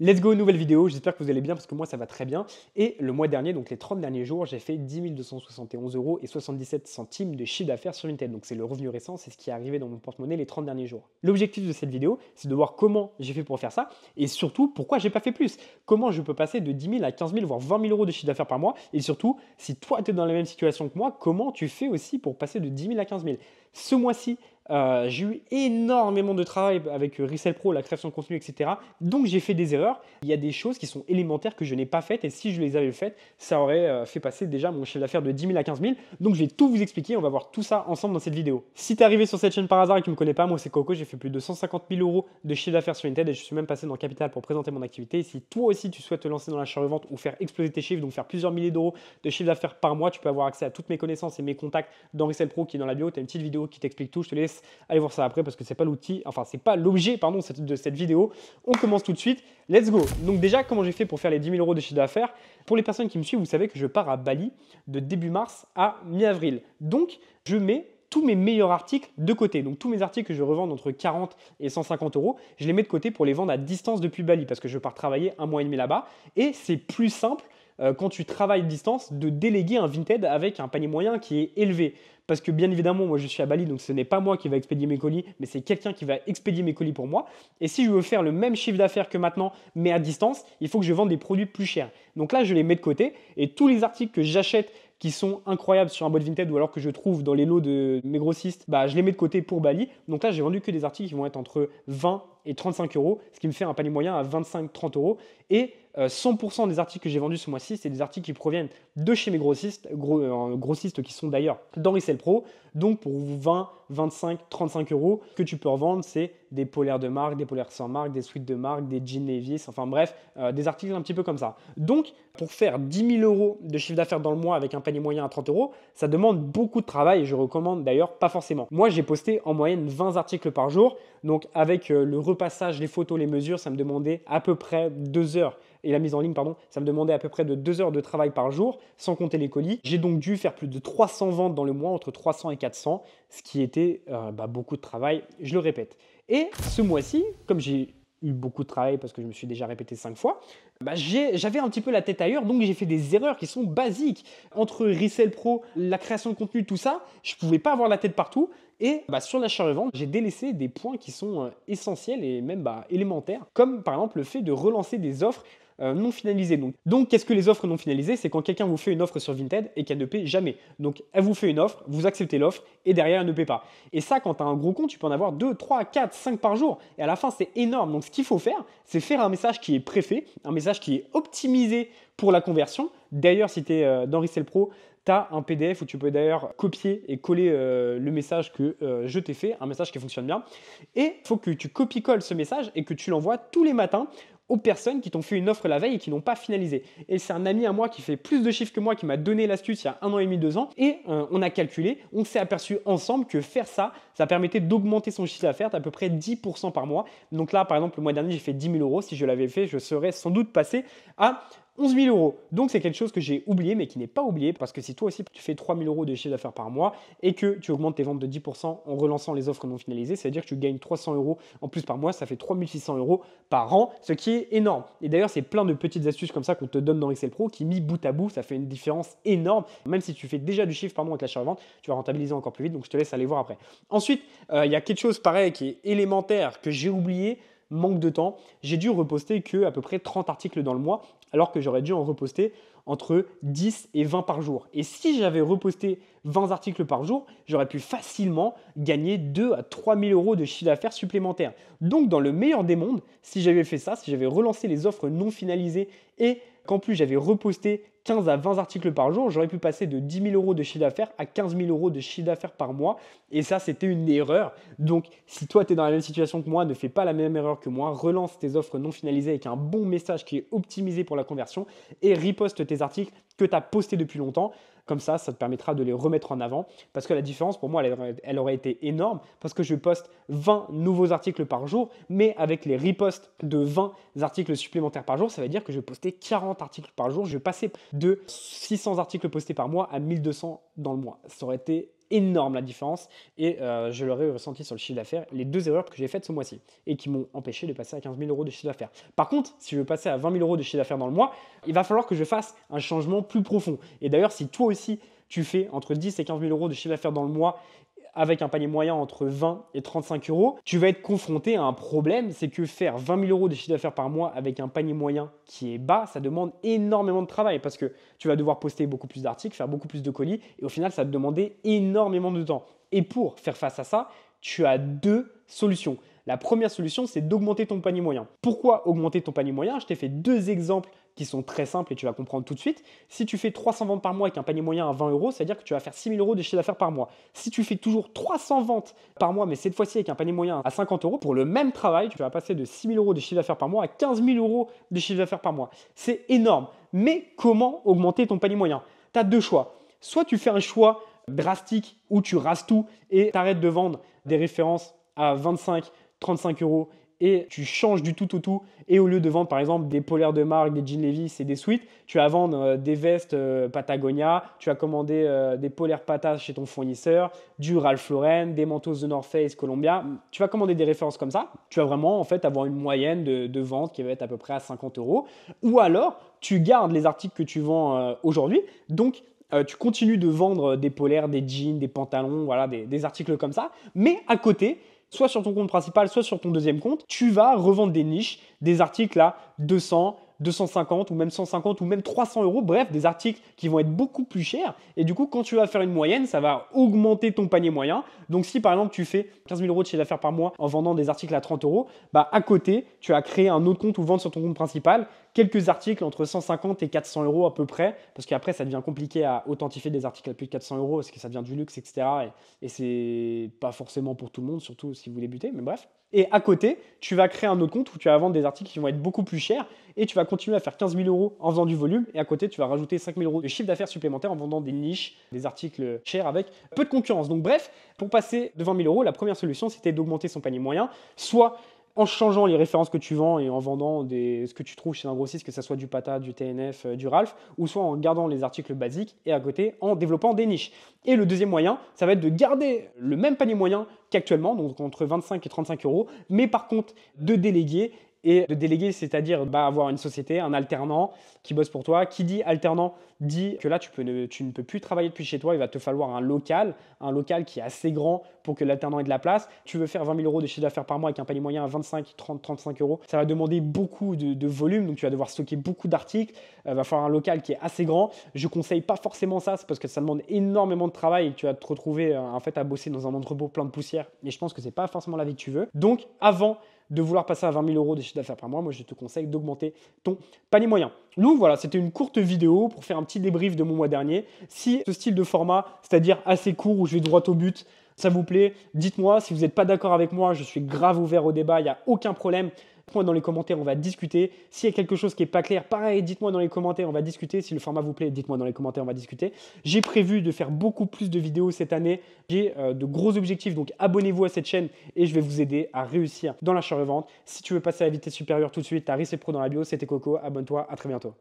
Let's go, nouvelle vidéo, j'espère que vous allez bien parce que moi ça va très bien. Et le mois dernier, donc les 30 derniers jours, j'ai fait 10 271 euros et 77 centimes de chiffre d'affaires sur Vinted. Donc c'est le revenu récent, c'est ce qui est arrivé dans mon porte-monnaie les 30 derniers jours. L'objectif de cette vidéo, c'est de voir comment j'ai fait pour faire ça et surtout pourquoi j'ai pas fait plus. Comment je peux passer de 10 000 à 15 000 voire 20 000 euros de chiffre d'affaires par mois et surtout, si toi tu es dans la même situation que moi, comment tu fais aussi pour passer de 10 000 à 15 000. Ce mois-ci, j'ai eu énormément de travail avec Resell Pro, la création de contenu, etc. Donc j'ai fait des erreurs. Il y a des choses qui sont élémentaires que je n'ai pas faites et si je les avais faites, ça aurait fait passer déjà mon chiffre d'affaires de 10 000 à 15 000. Donc je vais tout vous expliquer. On va voir tout ça ensemble dans cette vidéo. Si tu es arrivé sur cette chaîne par hasard et que tu ne me connais pas, moi c'est Coco. J'ai fait plus de 150 000 euros de chiffre d'affaires sur Vinted et je suis même passé dans Capital pour présenter mon activité. Et si toi aussi tu souhaites te lancer dans l'achat-revente ou faire exploser tes chiffres, donc faire plusieurs milliers d'euros de chiffre d'affaires par mois, tu peux avoir accès à toutes mes connaissances et mes contacts dans Resell Pro qui est dans la bio. Tu as une petite vidéo qui t'explique tout. Je te laisse aller voir ça après parce que c'est pas l'outil, enfin c'est pas l'objet pardon de cette vidéo. On commence tout de suite. Let's go. Donc déjà, comment j'ai fait pour faire les 10 000 euros de chiffre d'affaires? Pour les personnes qui me suivent, vous savez que je pars à Bali de début mars à mi-avril. Donc je mets tous mes meilleurs articles de côté. Donc tous mes articles que je revends entre 40 et 150 euros, je les mets de côté pour les vendre à distance depuis Bali parce que je pars travailler un mois et demi là-bas. Et c'est plus simple quand tu travailles de distance de déléguer un Vinted avec un panier moyen qui est élevé. Parce que bien évidemment, moi je suis à Bali, donc ce n'est pas moi qui va expédier mes colis, mais c'est quelqu'un qui va expédier mes colis pour moi. Et si je veux faire le même chiffre d'affaires que maintenant, mais à distance, il faut que je vende des produits plus chers. Donc là, je les mets de côté et tous les articles que j'achète qui sont incroyables sur un bot Vinted ou alors que je trouve dans les lots de mes grossistes, je les mets de côté pour Bali. Donc là, j'ai vendu que des articles qui vont être entre 20 et 35 euros, ce qui me fait un panier moyen à 25-30 euros. Et 100% des articles que j'ai vendus ce mois-ci, c'est des articles qui proviennent de chez mes grossistes, grossistes qui sont d'ailleurs dans Resell Pro. Donc pour 20, 25, 35 euros, ce que tu peux revendre, c'est des polaires de marque, des polaires sans marque, des sweats de marque, des jeans Levi's, enfin bref, des articles un petit peu comme ça. Donc pour faire 10 000 euros de chiffre d'affaires dans le mois avec un panier moyen à 30 euros, ça demande beaucoup de travail et je recommande d'ailleurs pas forcément. Moi, j'ai posté en moyenne 20 articles par jour. Donc avec le repassage, les photos, les mesures, ça me demandait à peu près 2 heures. Et la mise en ligne, pardon, ça me demandait à peu près de 2 heures de travail par jour, sans compter les colis. J'ai donc dû faire plus de 300 ventes dans le mois, entre 300 et 400, ce qui était beaucoup de travail, je le répète. Et ce mois-ci, comme j'ai eu beaucoup de travail parce que je me suis déjà répété 5 fois, j'avais un petit peu la tête ailleurs, donc j'ai fait des erreurs qui sont basiques. Entre Resell Pro, la création de contenu, tout ça, je ne pouvais pas avoir la tête partout. Et sur l'achat-revente, j'ai délaissé des points qui sont essentiels et même élémentaires, comme par exemple le fait de relancer des offres non finalisées. Donc qu'est-ce que les offres non finalisées? C'est quand quelqu'un vous fait une offre sur Vinted et qu'elle ne paie jamais. Donc elle vous fait une offre, vous acceptez l'offre et derrière elle ne paie pas. Et ça, quand tu as un gros compte, tu peux en avoir 2, 3, 4, 5 par jour. Et à la fin, c'est énorme. Donc ce qu'il faut faire, c'est faire un message qui est préfet, un message qui est optimisé pour la conversion. D'ailleurs, si tu es dans Resell Pro, tu as un PDF où tu peux d'ailleurs copier et coller le message que je t'ai fait, un message qui fonctionne bien. Et il faut que tu copies-colles ce message et que tu l'envoies tous les matins aux personnes qui t'ont fait une offre la veille et qui n'ont pas finalisé. Et c'est un ami à moi qui fait plus de chiffres que moi qui m'a donné l'astuce il y a 1 an et demi, 2 ans. Et on a calculé, on s'est aperçu ensemble que faire ça, ça permettait d'augmenter son chiffre d'affaires d'à peu près 10% par mois. Donc là, par exemple, le mois dernier, j'ai fait 10 000 euros. Si je l'avais fait, je serais sans doute passé à 11 000 euros. Donc c'est quelque chose que j'ai oublié, mais qui n'est pas oublié, parce que si toi aussi tu fais 3 000 euros de chiffre d'affaires par mois et que tu augmentes tes ventes de 10% en relançant les offres non finalisées, c'est-à-dire que tu gagnes 300 euros en plus par mois, ça fait 3 600 euros par an, ce qui est énorme. Et d'ailleurs, c'est plein de petites astuces comme ça qu'on te donne dans Excel Pro qui, mis bout à bout, ça fait une différence énorme. Même si tu fais déjà du chiffre par mois avec l'achat-revente, tu vas rentabiliser encore plus vite. Donc je te laisse aller voir après. Ensuite, il y a quelque chose pareil qui est élémentaire que j'ai oublié. Manque de temps, j'ai dû reposter que à peu près 30 articles dans le mois, alors que j'aurais dû en reposter entre 10 et 20 par jour. Et si j'avais reposté 20 articles par jour, j'aurais pu facilement gagner 2 à 3 000 euros de chiffre d'affaires supplémentaire. Donc dans le meilleur des mondes, si j'avais fait ça, si j'avais relancé les offres non finalisées et qu'en plus j'avais reposté 15 à 20 articles par jour, j'aurais pu passer de 10 000 euros de chiffre d'affaires à 15 000 euros de chiffre d'affaires par mois. Et ça, c'était une erreur. Donc, si toi, tu es dans la même situation que moi, ne fais pas la même erreur que moi. Relance tes offres non finalisées avec un bon message qui est optimisé pour la conversion et riposte tes articles que tu as postés depuis longtemps. Comme ça te permettra de les remettre en avant. Parce que la différence, pour moi, elle aurait été énorme. Parce que je poste 20 nouveaux articles par jour. Mais avec les reposts de 20 articles supplémentaires par jour, ça veut dire que je postais 40 articles par jour. Je passais de 600 articles postés par mois à 1200 dans le mois. Ça aurait été énorme la différence et je l'aurais ressenti sur le chiffre d'affaires, les 2 erreurs que j'ai faites ce mois-ci et qui m'ont empêché de passer à 15 000 € de chiffre d'affaires. Par contre, si je veux passer à 20 000 € de chiffre d'affaires dans le mois, il va falloir que je fasse un changement plus profond. Et d'ailleurs, si toi aussi, tu fais entre 10 et 15 000 € de chiffre d'affaires dans le mois avec un panier moyen entre 20 et 35 euros, tu vas être confronté à un problème, c'est que faire 20 000 € de chiffre d'affaires par mois avec un panier moyen qui est bas, ça demande énormément de travail parce que tu vas devoir poster beaucoup plus d'articles, faire beaucoup plus de colis et au final, ça va te demander énormément de temps. Et pour faire face à ça, tu as 2 solutions. La première solution, c'est d'augmenter ton panier moyen. Pourquoi augmenter ton panier moyen? Je t'ai fait 2 exemples qui sont très simples et tu vas comprendre tout de suite. Si tu fais 300 ventes par mois avec un panier moyen à 20 euros, c'est-à-dire que tu vas faire 6 000 € de chiffre d'affaires par mois. Si tu fais toujours 300 ventes par mois, mais cette fois-ci avec un panier moyen à 50 euros, pour le même travail, tu vas passer de 6 000 € de chiffre d'affaires par mois à 15 000 € de chiffre d'affaires par mois. C'est énorme. Mais comment augmenter ton panier moyen? Tu as 2 choix. Soit tu fais un choix drastique où tu rases tout et tu arrêtes de vendre des références à 25, 35 euros et tu changes du tout au tout et au lieu de vendre par exemple des polaires de marque, des jeans Levi's et des sweats, tu vas vendre des vestes Patagonia, tu vas commander des polaires Patas chez ton fournisseur, du Ralph Lauren, des manteaux The North Face, Columbia, tu vas commander des références comme ça, tu vas vraiment en fait avoir une moyenne de vente qui va être à peu près à 50 euros ou alors tu gardes les articles que tu vends aujourd'hui, donc tu continues de vendre des polaires, des jeans, des pantalons, voilà, des articles comme ça, mais à côté, soit sur ton compte principal, soit sur ton deuxième compte, tu vas revendre des niches, des articles à 200, 250 ou même 150 ou même 300 euros. Bref, des articles qui vont être beaucoup plus chers. Et du coup, quand tu vas faire une moyenne, ça va augmenter ton panier moyen. Donc, si par exemple, tu fais 15 000 € de chiffre d'affaires par mois en vendant des articles à 30 euros, bah, à côté, tu as créé un autre compte ou vendre sur ton compte principal quelques articles entre 150 et 400 euros à peu près. Parce qu'après, ça devient compliqué à authentifier des articles à plus de 400 euros parce que ça devient du luxe, etc. Et c'est pas forcément pour tout le monde, surtout si vous débutez. Mais bref. Et à côté, tu vas créer un autre compte où tu vas vendre des articles qui vont être beaucoup plus chers et tu vas continuer à faire 15 000 € en faisant du volume. Et à côté, tu vas rajouter 5 000 € de chiffre d'affaires supplémentaire en vendant des niches, des articles chers avec peu de concurrence. Donc bref, pour passer de 20 000 €, la première solution, c'était d'augmenter son panier moyen, soit en changeant les références que tu vends et en vendant ce que tu trouves chez un grossiste, que ce soit du Pata, du TNF, du Ralph, ou soit en gardant les articles basiques et à côté en développant des niches. Et le deuxième moyen, ça va être de garder le même panier moyen qu'actuellement, donc entre 25 et 35 euros, mais par contre de déléguer. Et de déléguer, c'est-à-dire avoir une société, un alternant qui bosse pour toi. Qui dit alternant dit que là, tu ne peux plus travailler depuis chez toi. Il va te falloir un local qui est assez grand pour que l'alternant ait de la place. Tu veux faire 20 000 € de chiffre d'affaires par mois avec un panier moyen à 25, 30, 35 euros. Ça va demander beaucoup de volume, donc tu vas devoir stocker beaucoup d'articles. Il va falloir un local qui est assez grand. Je ne conseille pas forcément ça, c'est parce que ça demande énormément de travail et que tu vas te retrouver en fait à bosser dans un entrepôt plein de poussière. Et je pense que ce n'est pas forcément la vie que tu veux. Donc, avant de vouloir passer à 20 000 € de chiffre d'affaires par mois, moi je te conseille d'augmenter ton panier moyen. Donc voilà, c'était une courte vidéo pour faire un petit débrief de mon mois dernier. Si ce style de format, c'est-à-dire assez court où je vais droit au but, ça vous plaît, dites-moi. Si vous n'êtes pas d'accord avec moi, je suis grave ouvert au débat, il n'y a aucun problème. Dites-moi dans les commentaires, on va discuter. S'il y a quelque chose qui n'est pas clair, pareil, dites-moi dans les commentaires, on va discuter. Si le format vous plaît, dites-moi dans les commentaires, on va discuter. J'ai prévu de faire beaucoup plus de vidéos cette année. J'ai de gros objectifs, donc abonnez-vous à cette chaîne et je vais vous aider à réussir dans l'achat-revente. Si tu veux passer à la vitesse supérieure tout de suite, tu as Reset Pro dans la bio, c'était Coco, abonne-toi, à très bientôt.